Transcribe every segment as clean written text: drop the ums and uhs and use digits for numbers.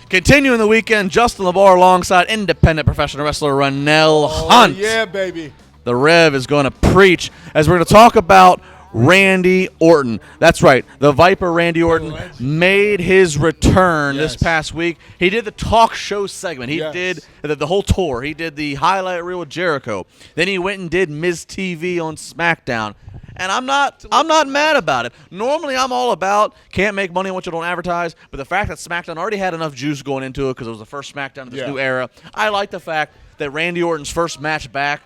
Continuing the weekend, Justin LeBar alongside independent professional wrestler Rennell Hunt. Yeah, baby. The Rev is going to preach as we're going to talk about Randy Orton. That's right. The Viper Randy Orton made his return this past week. He did the talk show segment. He did the whole tour. He did the highlight reel with Jericho. Then he went and did Miz TV on SmackDown. And I'm not mad about it. Normally, I'm all about can't make money on what you don't advertise, but the fact that SmackDown already had enough juice going into it because it was the first SmackDown of this new era, I like the fact that Randy Orton's first match back,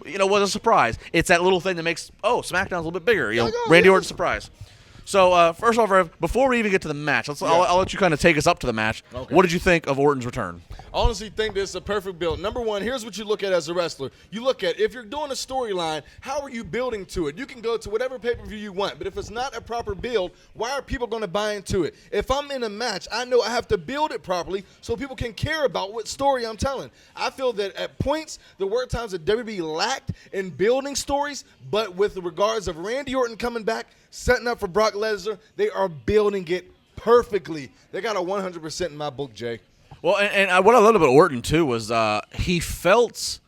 was a surprise. It's that little thing that makes, SmackDown's a little bit bigger. Randy Orton's surprise. So, first off, Rev, before we even get to the match, I'll let you kind of take us up to the match. Okay. What did you think of Orton's return? I honestly think this is a perfect build. Number one, here's what you look at as a wrestler. You look at, if you're doing a storyline, how are you building to it? You can go to whatever pay-per-view you want, but if it's not a proper build, why are people going to buy into it? If I'm in a match, I know I have to build it properly so people can care about what story I'm telling. I feel that at points, the word times that WWE lacked in building stories, but with regards of Randy Orton coming back, setting up for Brock Lesnar, they are building it perfectly. They got a 100% in my book, Jay. Well, and what I loved about Orton, too, was he felt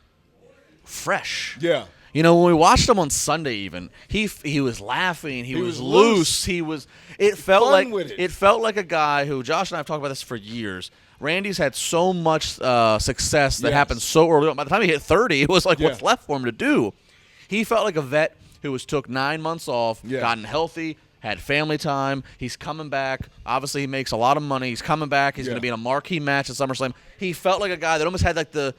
fresh. Yeah. When we watched him on Sunday even, he was laughing, he was loose. It felt like a guy who, Josh and I have talked about this for years. Randy's had so much success that happened so early on. By the time he hit 30, it was like, what's left for him to do? He felt like a vet who took 9 months off, gotten healthy, had family time. He's coming back. Obviously, he makes a lot of money. He's coming back. He's going to be in a marquee match at SummerSlam. He felt like a guy that almost had like the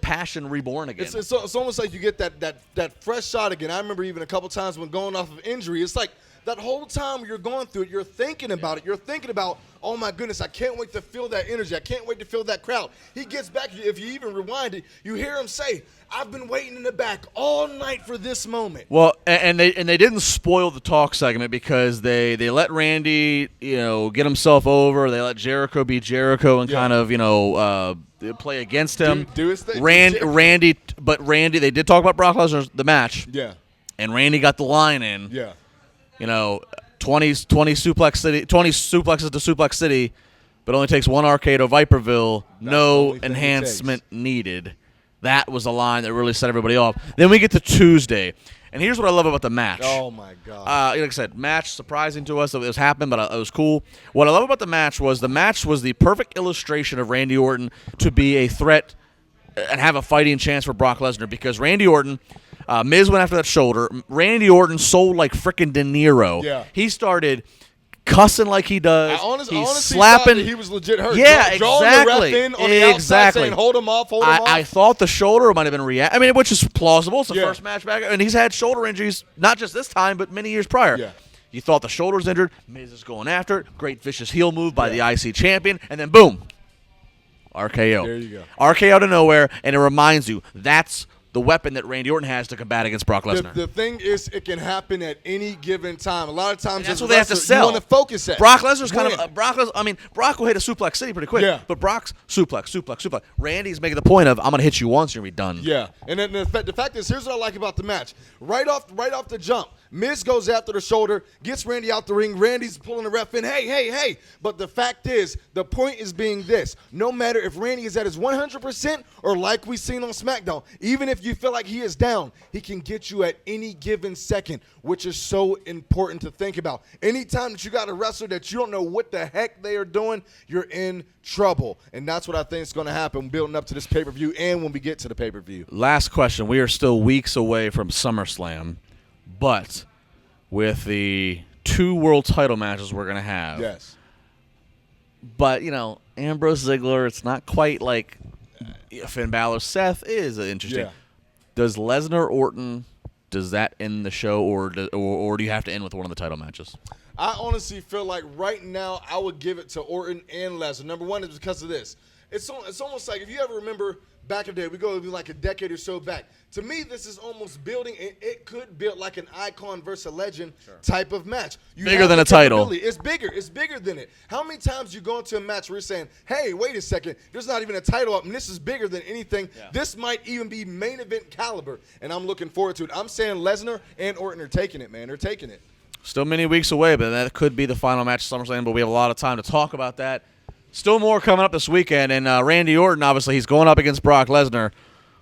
passion reborn again. It's almost like you get that fresh shot again. I remember even a couple times when going off of injury, it's like that whole time you're going through it, you're thinking about it. You're thinking about, oh, my goodness, I can't wait to feel that energy. I can't wait to feel that crowd. He gets back. If you even rewind it, you hear him say, I've been waiting in the back all night for this moment. Well, and they didn't spoil the talk segment because they let Randy, get himself over. They let Jericho be Jericho and kind of, play against him. Do his thing. Randy, they did talk about Brock Lesnar's the match. Yeah. And Randy got the line in. Yeah. 20 suplex city, 20 suplexes to Suplex City, but only takes one RKO Viperville. No enhancement needed. That was a line that really set everybody off. Then we get to Tuesday, and here's what I love about the match. Oh my God! Like I said, match surprising to us. It was happening, but it was cool. What I love about the match was the perfect illustration of Randy Orton to be a threat and have a fighting chance for Brock Lesnar because Randy Orton. Miz went after that shoulder. Randy Orton sold like frickin' De Niro. Yeah. He started cussing like he does. I honestly slapping. thought that he was legit hurt. Yeah, Drawing exactly. the ref in on the outside saying, hold him off, hold him off. I thought the shoulder might have been which is plausible. It's the first match back. And he's had shoulder injuries, not just this time, but many years prior. Yeah. You thought the shoulder's injured. Miz is going after it. Great vicious heel move by the IC champion. And then boom. RKO. There you go. RKO out of nowhere. And it reminds you, that's the weapon that Randy Orton has to combat against Brock Lesnar. The thing is, it can happen at any given time. A lot of times, that's what they have to sell. You want to focus at. Brock Lesnar's Brock will hit a suplex city pretty quick. Yeah. But Brock's suplex. Randy's making the point of, I'm going to hit you once, you're going to be done. Yeah. And then the fact is, here's what I like about the match. Right off the jump, Miz goes after the shoulder, gets Randy out the ring. Randy's pulling the ref in. Hey. But the fact is, the point is being this. No matter if Randy is at his 100% or like we've seen on SmackDown, even if you feel like he is down, he can get you at any given second, which is so important to think about. Anytime that you got a wrestler that you don't know what the heck they are doing, you're in trouble. And that's what I think is going to happen building up to this pay-per-view and when we get to the pay-per-view. Last question. We are still weeks away from SummerSlam, but with the 2 world title matches we're going to have. Yes. But, Ambrose Ziggler, it's not quite like Finn Balor. Seth is interesting. Yeah. Does Lesnar Orton, does that end the show, or do you have to end with one of the title matches? I honestly feel like right now I would give it to Orton and Lesnar. Number one is because of this. It's almost like if you ever remember back in the day, we go like a decade or so back. To me, this is almost building. It could build like an icon versus a legend type of match. Bigger than a title. It's bigger. It's bigger than it. How many times you go into a match where you're saying, hey, wait a second, there's not even a title up, and this is bigger than anything. Yeah. This might even be main event caliber, and I'm looking forward to it. I'm saying Lesnar and Orton are taking it, man. They're taking it. Still many weeks away, but that could be the final match of SummerSlam, but we have a lot of time to talk about that. Still more coming up this weekend, and Randy Orton, obviously, he's going up against Brock Lesnar.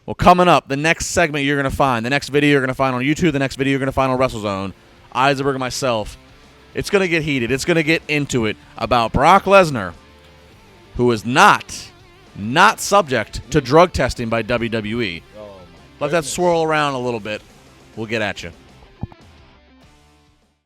Well, coming up, the next segment you're going to find, the next video you're going to find on YouTube, the next video you're going to find on WrestleZone, Eisenberg and myself, it's going to get heated. It's going to get into it about Brock Lesnar, who is not subject to drug testing by WWE. Let that swirl around a little bit. We'll get at you.